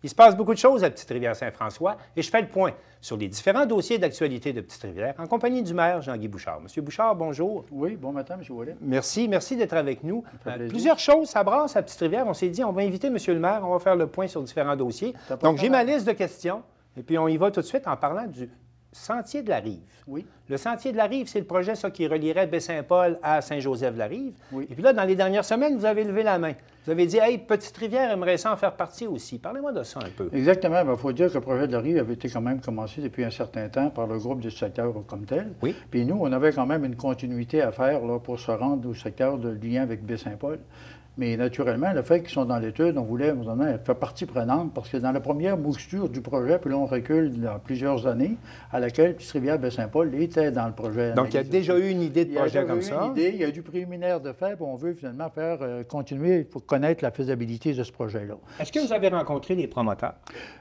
Il se passe beaucoup de choses à Petite-Rivière-Saint-François et je fais le point sur les différents dossiers d'actualité de Petite-Rivière en compagnie du maire Jean-Guy Bouchard. Monsieur Bouchard, bonjour. Oui, bon matin, M. Ouellet. Merci d'être avec nous. Plusieurs choses, ça brasse à Petite-Rivière. On s'est dit, on va inviter M. le maire, on va faire le point sur différents dossiers. Donc, j'ai ma liste de questions et puis on y va tout de suite en parlant du Sentier de la Rive. Oui. Le Sentier de la Rive, c'est le projet qui relierait Baie-Saint-Paul à Saint-Joseph-la-Rive. Oui. Et puis là, dans les dernières semaines, vous avez levé la main. Vous avez dit, hey, Petite-Rivière aimerait ça en faire partie aussi. Parlez-moi de ça un peu. Exactement. Il faut dire que le projet de la Rive avait été quand même commencé depuis un certain temps par le groupe du secteur comme tel. Oui. Puis nous, on avait quand même une continuité à faire là, pour se rendre au secteur de lien avec Baie-Saint-Paul. Mais naturellement, le fait qu'ils sont dans l'étude, on voulait faire partie prenante parce que dans la première mouture du projet, puis là, on recule dans plusieurs années, à laquelle Petite-Rivière-Baie-Saint-Paul était dans le projet. Donc, il y a déjà eu une idée de projet comme ça. Il y a du préliminaire de fait, puis on veut finalement faire continuer pour connaître la faisabilité de ce projet-là. Est-ce que vous avez rencontré les promoteurs?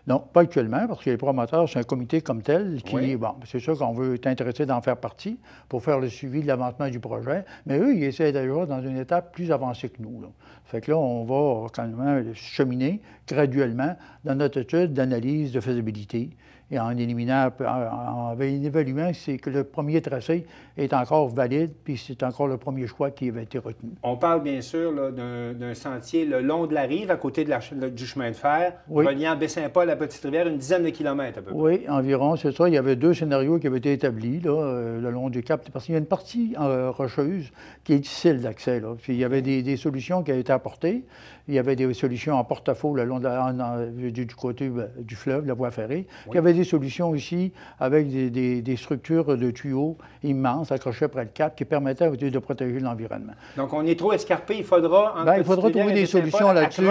Non, pas actuellement, parce que les promoteurs, c'est un comité comme tel qui, oui. Bon, c'est sûr qu'on veut être intéressé d'en faire partie pour faire le suivi de l'avancement du projet, mais eux, ils essaient d'ailleurs dans une étape plus avancée que nous, là. Fait que là, on va quand même cheminer graduellement dans notre étude d'analyse de faisabilité et en éliminant, en évaluant que le premier tracé est encore valide, puis c'est encore le premier choix qui avait été retenu. On parle bien sûr d'un sentier le long de la rive, à côté du chemin de fer, oui. reliant Baie-Saint-Paul à Petite-Rivière, une dizaine de kilomètres à peu près. Oui, environ, c'est ça. Il y avait deux scénarios qui avaient été établis là, le long du cap, parce qu'il y a une partie rocheuse qui est difficile d'accès. Puis il y avait des solutions qui avaient été apportées. Il y avait des solutions en porte-à-faux le long du côté du fleuve, la voie ferrée. Oui. Il y avait des solutions aussi avec des structures de tuyaux immenses accrochées près le cap qui permettaient de protéger l'environnement. Donc, on est trop escarpé. Il faudra trouver des solutions là-dessus,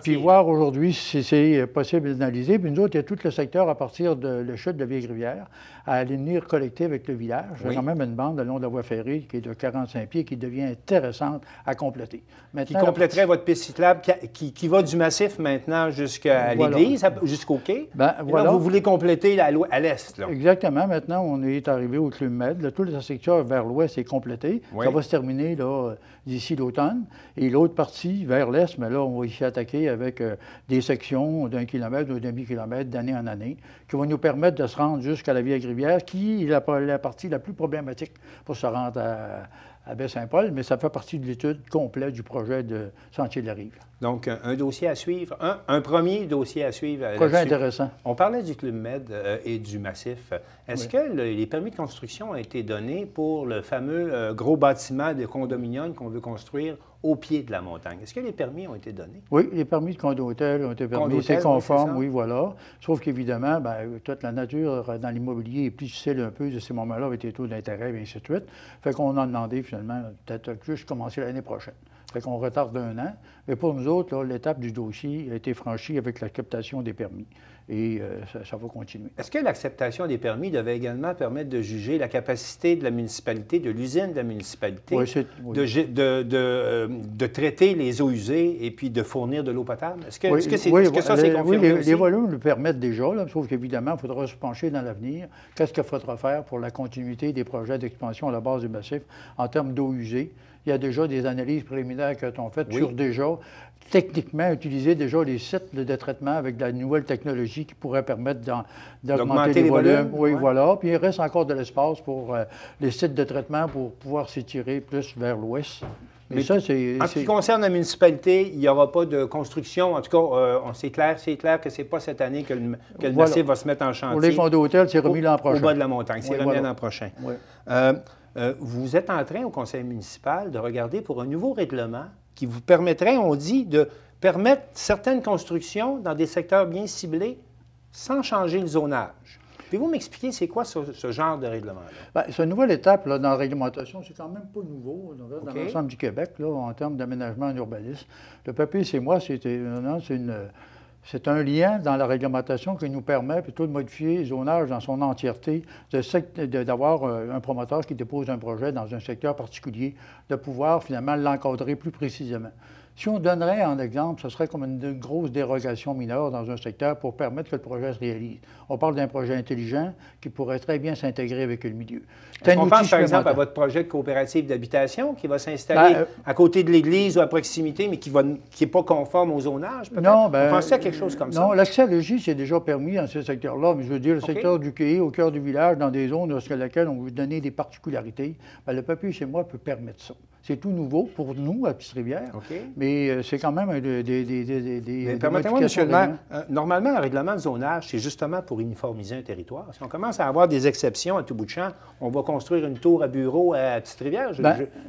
puis voir aujourd'hui si c'est possible d'analyser. Puis nous autres, il y a tout le secteur à partir de la chute de Vieille-Rivière à aller venir collecter avec le village. Oui. Il y a quand même une bande le long de la voie ferrée qui est de 45 pieds qui devient intéressante à compléter. Maintenant, qui compléterait votre piste cyclable qui va du massif maintenant jusqu'à l'église, jusqu'au quai. Voilà. Là, vous voulez compléter à l'est. Exactement. Maintenant, on est arrivé au Club Med. Tout le secteur vers l'ouest est complété. Oui. Ça va se terminer d'ici l'automne. Et l'autre partie vers l'est, mais là, on va y attaquer avec des sections d'1 kilomètre ou demi-kilomètre d'année en année qui vont nous permettre de se rendre jusqu'à la Vieille-Rivière, qui est la partie la plus problématique pour se rendre à Baie-Saint-Paul, mais ça fait partie de l'étude complète du projet de Sentier de la Rive. Donc, un dossier à suivre, un premier dossier à suivre. Projet intéressant. On parlait du Club Med et du massif. Est-ce que les permis de construction ont été donnés pour le fameux gros bâtiment de condominium qu'on veut construire au pied de la montagne? Est-ce que les permis ont été donnés? Oui, les permis de condo-hôtel ont été permis. C'est conforme, oui, voilà. Sauf qu'évidemment, toute la nature dans l'immobilier est plus difficile un peu de ces moments-là avec les taux d'intérêt et ainsi de suite. Fait qu'on a demandé finalement peut-être juste commencer l'année prochaine. Fait qu'on retarde d'1 an. Mais pour nous autres, l'étape du dossier a été franchie avec l'acceptation des permis. Et ça va continuer. Est-ce que l'acceptation des permis devait également permettre de juger la capacité de la municipalité, de l'usine de la municipalité, de traiter les eaux usées et puis de fournir de l'eau potable? Est-ce que ça, c'est confirmé aussi? Les volumes le permettent déjà, là, sauf qu'évidemment, il faudra se pencher dans l'avenir. Qu'est-ce qu'il faudra faire pour la continuité des projets d'expansion à la base du massif en termes d'eau usée? Il y a déjà des analyses préliminaires qui sont faites sur déjà, techniquement, utiliser déjà les sites de traitement avec de la nouvelle technologie qui pourrait permettre d'augmenter les volumes. Oui, voilà. Puis il reste encore de l'espace pour les sites de traitement pour pouvoir s'étirer plus vers l'ouest. Mais ça, en ce qui concerne la municipalité, il n'y aura pas de construction. En tout cas, c'est clair que ce n'est pas cette année que le massif va se mettre en chantier. Pour les condos hôtels, c'est remis l'an prochain. Au bas de la montagne, c'est remis l'an prochain. Oui. Vous êtes en train, au conseil municipal, de regarder pour un nouveau règlement qui vous permettrait, on dit, de permettre certaines constructions dans des secteurs bien ciblés sans changer le zonage. Pouvez-vous m'expliquer c'est quoi ce genre de règlement-là? C'est une nouvelle étape là, dans la réglementation. C'est quand même pas nouveau dans l'ensemble du Québec là, en termes d'aménagement en urbanisme. Le papier, c'est moi, c'est un lien dans la réglementation qui nous permet plutôt de modifier le zonage dans son entièreté, d'avoir un promoteur qui dépose un projet dans un secteur particulier, de pouvoir finalement l'encadrer plus précisément. Si on donnerait en exemple, ce serait comme une grosse dérogation mineure dans un secteur pour permettre que le projet se réalise. On parle d'un projet intelligent qui pourrait très bien s'intégrer avec le milieu. Est-ce qu'on pense par exemple à votre projet de coopérative d'habitation qui va s'installer à côté de l'église ou à proximité, mais qui n'est pas conforme au zonage, peut-être? Non, on pensait à quelque chose comme ça? Non, l'accès à logis, c'est déjà permis dans ce secteur-là, mais je veux dire, le secteur du quai, au cœur du village, dans des zones sur lesquelles on veut donner des particularités, bien, le papier chez moi peut permettre ça. C'est tout nouveau pour nous, à Petite-Rivière, mais c'est quand même des permettez-moi, M. le maire, normalement, un règlement de zonage, c'est justement pour uniformiser un territoire. Si on commence à avoir des exceptions à tout bout de champ, on va construire une tour à bureau à Petite-Rivière.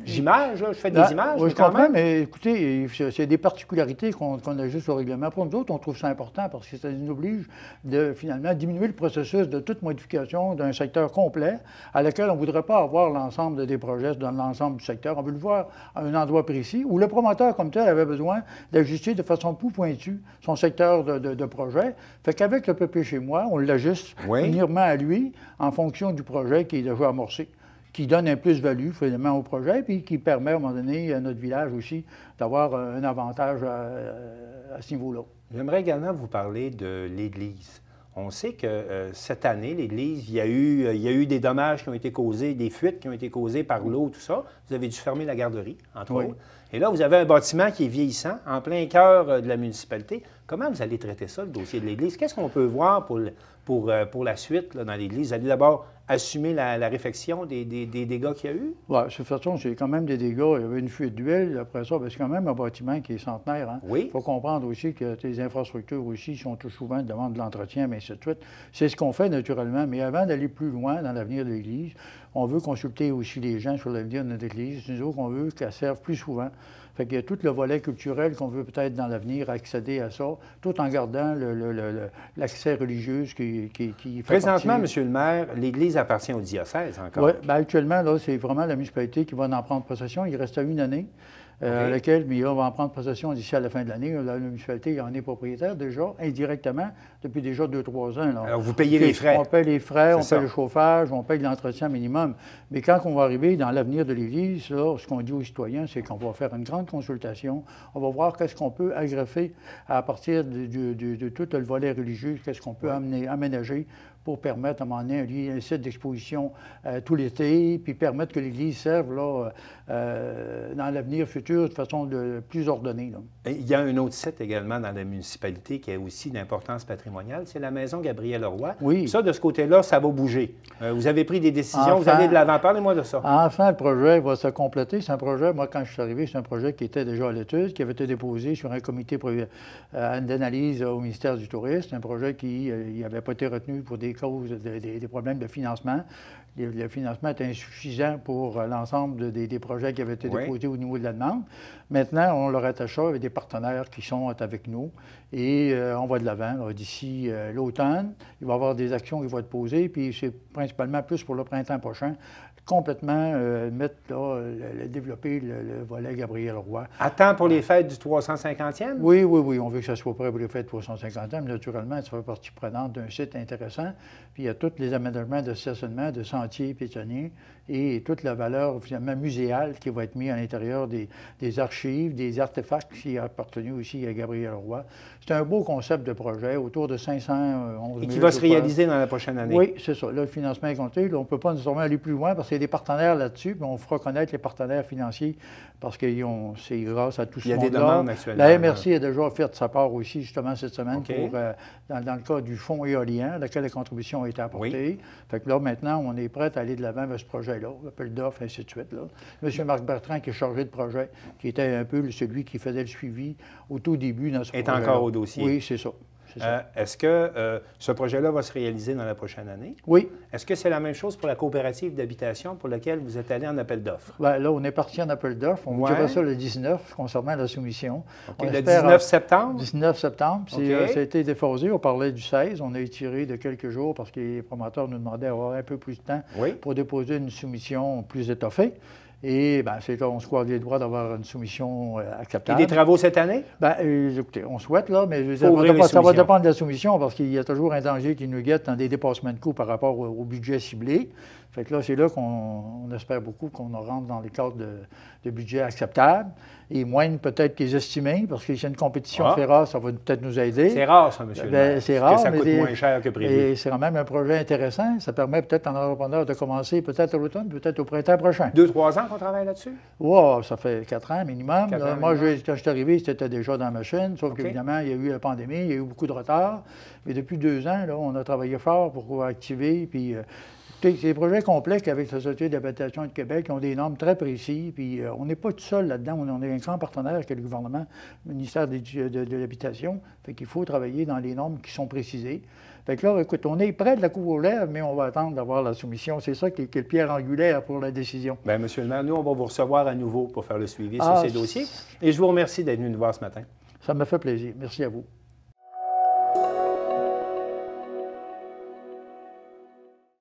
J'image, je fais des images. Oui, je comprends, mais écoutez, c'est des particularités qu'on ajuste au règlement. Pour nous autres, on trouve ça important parce que ça nous oblige de, finalement, diminuer le processus de toute modification d'un secteur complet à laquelle on ne voudrait pas avoir l'ensemble des projets dans l'ensemble du secteur. On veut le voir à un endroit précis où le promoteur comme tel avait besoin d'ajuster de façon plus pointue son secteur de projet. Fait qu'avec le papier chez moi, on l'ajuste uniquement à lui en fonction du projet qui est déjà amorcé, qui donne un plus-value finalement au projet, puis qui permet à un moment donné à notre village aussi d'avoir un avantage à ce niveau-là. J'aimerais également vous parler de l'Église. On sait que cette année, l'Église, il y a eu des dommages qui ont été causés, des fuites qui ont été causées par l'eau, tout ça. Vous avez dû fermer la garderie, entre autres. Et là, vous avez un bâtiment qui est vieillissant, en plein cœur de la municipalité. Comment vous allez traiter ça, le dossier de l'Église? Qu'est-ce qu'on peut voir pour la suite là, dans l'Église? Vous allez d'abord assumer la réfection des dégâts qu'il y a eu? Oui, de toute façon, c'est quand même des dégâts. Il y avait une fuite d'huile. Après ça, c'est quand même un bâtiment qui est centenaire. Hein? Oui. Il faut comprendre aussi que les infrastructures aussi sont tout souvent demandent de l'entretien, mais ainsi de suite. C'est ce qu'on fait naturellement. Mais avant d'aller plus loin dans l'avenir de l'Église, on veut consulter aussi les gens sur l'avenir de notre Église. Nous autres, on veut qu'elle serve plus souvent. Fait qu'il y a tout le volet culturel qu'on veut peut-être dans l'avenir accéder à ça, tout en gardant l'accès religieux qui fait Présentement, M. le maire, l'Église appartient au diocèse encore. Oui, bien actuellement, là, c'est vraiment la municipalité qui va en prendre possession. Il reste à une année. Lequel, mais on va en prendre possession d'ici à la fin de l'année. La municipalité en est propriétaire déjà, indirectement, depuis déjà 2-3 ans. Là. Alors, vous payez les frais. On paye les frais, on paye le chauffage, on paye l'entretien minimum. Mais quand on va arriver dans l'avenir de l'Église, là, ce qu'on dit aux citoyens, c'est qu'on va faire une grande consultation. On va voir qu'est-ce qu'on peut agraffer à partir de tout le volet religieux, qu'est-ce qu'on peut aménager pour permettre à un moment donné un site d'exposition tout l'été, puis permettre que l'Église serve là, dans l'avenir futur de façon plus ordonnée. Là. Il y a un autre site également dans la municipalité qui a aussi d'importance patrimoniale, c'est la maison Gabriel-Leroy. Oui. Ça, de ce côté-là, ça va bouger. Vous avez pris des décisions, vous allez de l'avant. Parlez-moi de ça. Enfin, le projet va se compléter. C'est un projet, moi, quand je suis arrivé, c'est un projet qui était déjà à l'étude, qui avait été déposé sur un comité d'analyse au ministère du Tourisme. C'est un projet qui n'avait pas été retenu pour des causes, des problèmes de financement. Le financement était insuffisant pour l'ensemble des projets qui avaient été déposés au niveau de la demande. Maintenant, on leur attache ça avec des partenaires qui sont avec nous et on va de l'avant. D'ici l'automne, il va y avoir des actions qui vont être posées, puis c'est principalement plus pour le printemps prochain, complètement développer le volet Gabriel-Leroy. À temps pour les fêtes du 350e? Oui, on veut que ça soit prêt pour les fêtes du 350e. Naturellement, ça fait partie prenante d'un site intéressant. Puis il y a tous les aménagements de stationnement, de sentiers piétonniers et toute la valeur finalement muséale qui va être mise à l'intérieur des archives, des artefacts qui appartenaient aussi à Gabriel-Leroy. C'est un beau concept de projet, autour de 511 000. Et qui va se réaliser dans la prochaine année. Oui, c'est ça. Là, le financement est compté. Là, on ne peut pas nécessairement aller plus loin parce qu'il y a des partenaires là-dessus, puis on fera connaître les partenaires financiers parce que c'est grâce à tout ce monde-là. Il y a des demandes actuellement. La MRC a déjà fait de sa part aussi, justement, cette semaine, dans le cas du fonds éolien, à laquelle la contribution a été apportée. Fait que là, maintenant, on est prêt à aller de l'avant vers ce projet-là, l'appel d'offres, ainsi de suite. Là. M. Marc Bertrand, qui est chargé de projet, qui était un peu celui qui faisait le suivi au tout début dans ce projet. Est encore au dossier. Oui, c'est ça. Est-ce que ce projet-là va se réaliser dans la prochaine année? Oui. Est-ce que c'est la même chose pour la coopérative d'habitation pour laquelle vous êtes allé en appel d'offres? Bien, là, on est parti en appel d'offres. On vous dira ça le 19 concernant la soumission. Okay. Le 19 septembre? 19 septembre. Ça a été déphasé. On parlait du 16. On a étiré de quelques jours parce que les promoteurs nous demandaient d'avoir un peu plus de temps pour déposer une soumission plus étoffée. Et bien, on se croise les doigts d'avoir une soumission acceptable. Et des travaux cette année? Bien, écoutez, on souhaite, là, mais ça va dépendre de la soumission parce qu'il y a toujours un danger qui nous guette dans des dépassements de coûts par rapport au budget ciblé. Fait que là, c'est là qu'on espère beaucoup qu'on rentre dans les cadres de budget acceptables et moindre peut-être qu'ils estimaient, parce que s'il y a une compétition féroce, ça va peut-être nous aider. C'est rare, ça, monsieur le maire. C'est rare, que ça coûte moins cher que prévu. Et c'est quand même un projet intéressant. Ça permet peut-être en entrepreneur de commencer peut-être à l'automne, peut-être au printemps prochain. 2-3 ans qu'on travaille là-dessus? Wow, ça fait 4 ans minimum. 4 ans moi, minimum. quand je suis arrivé, c'était déjà dans la machine, sauf qu'évidemment, il y a eu la pandémie, il y a eu beaucoup de retard. Mais depuis 2 ans, là, on a travaillé fort pour pouvoir activer. Puis, c'est des projets complexes avec la Société d'habitation de Québec qui ont des normes très précises. Puis, on n'est pas tout seul là-dedans. On est un grand partenaire avec le gouvernement, le ministère de l'Habitation. Fait qu'il faut travailler dans les normes qui sont précisées. Fait que là, écoute, on est près de la cour aux lèvres, mais on va attendre d'avoir la soumission. C'est ça qui est le pierre angulaire pour la décision. Bien, monsieur le maire, nous, on va vous recevoir à nouveau pour faire le suivi sur ces dossiers. Et je vous remercie d'être venu nous voir ce matin. Ça me fait plaisir. Merci à vous.